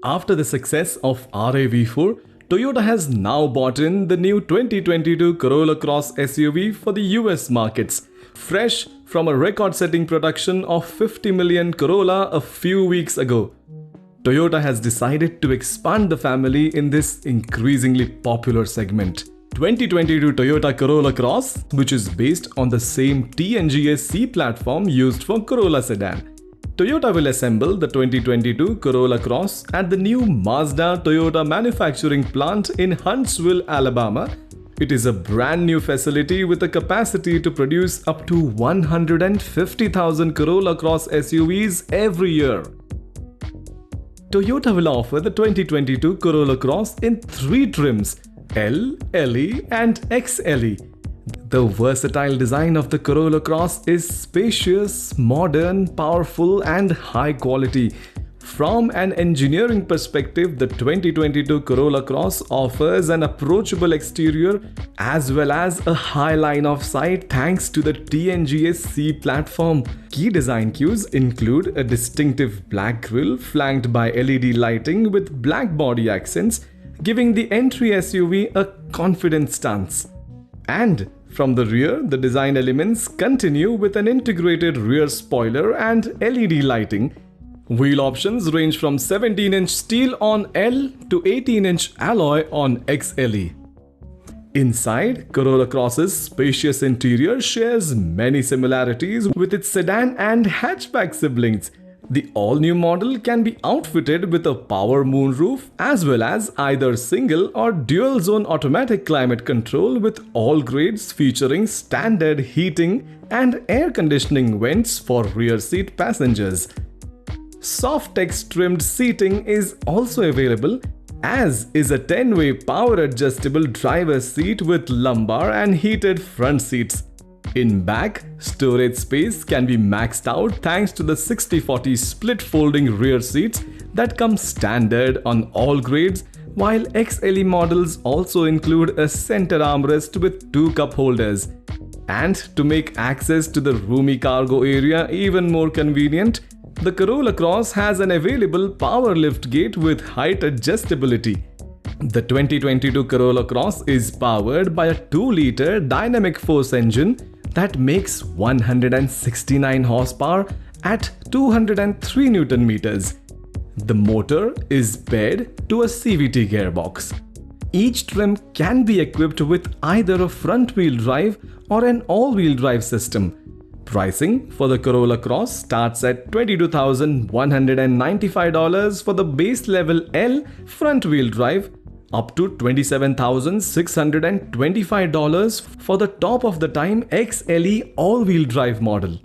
After the success of RAV4, Toyota has now bought in the new 2022 Corolla Cross SUV for the US markets, fresh from a record-setting production of 50 million Corolla a few weeks ago. Toyota has decided to expand the family in this increasingly popular segment. 2022 Toyota Corolla Cross, which is based on the same TNGA-C platform used for Corolla sedan. Toyota will assemble the 2022 Corolla Cross at the new Mazda Toyota manufacturing plant in Huntsville, Alabama. It is a brand new facility with a capacity to produce up to 150,000 Corolla Cross SUVs every year. Toyota will offer the 2022 Corolla Cross in 3 trims: L, LE and XLE. The versatile design of the Corolla Cross is spacious, modern, powerful and high quality. From an engineering perspective, the 2022 Corolla Cross offers an approachable exterior as well as a high line of sight thanks to the TNGA-C platform. Key design cues include a distinctive black grille flanked by LED lighting with black body accents, giving the entry SUV a confident stance. And from the rear, the design elements continue with an integrated rear spoiler and LED lighting. Wheel options range from 17-inch steel on L to 18-inch alloy on XLE. Inside, Corolla Cross's spacious interior shares many similarities with its sedan and hatchback siblings. The all-new model can be outfitted with a power moonroof as well as either single or dual-zone automatic climate control with all grades featuring standard heating and air conditioning vents for rear seat passengers. Softex trimmed seating is also available, as is a 10-way power adjustable driver's seat with lumbar and heated front seats. In back, storage space can be maxed out thanks to the 60/40 split folding rear seats that come standard on all grades, while XLE models also include a center armrest with 2 cup holders. And to make access to the roomy cargo area even more convenient, the Corolla Cross has an available power lift gate with height adjustability. The 2022 Corolla Cross is powered by a 2-liter dynamic force engine that makes 169 horsepower at 203 Newton meters. The motor is paired to a CVT gearbox. Each trim can be equipped with either a front-wheel drive or an all-wheel drive system. Pricing for the Corolla Cross starts at $22,195 for the base level L front-wheel drive, up to $27,625 for the top of the time XLE all-wheel drive model.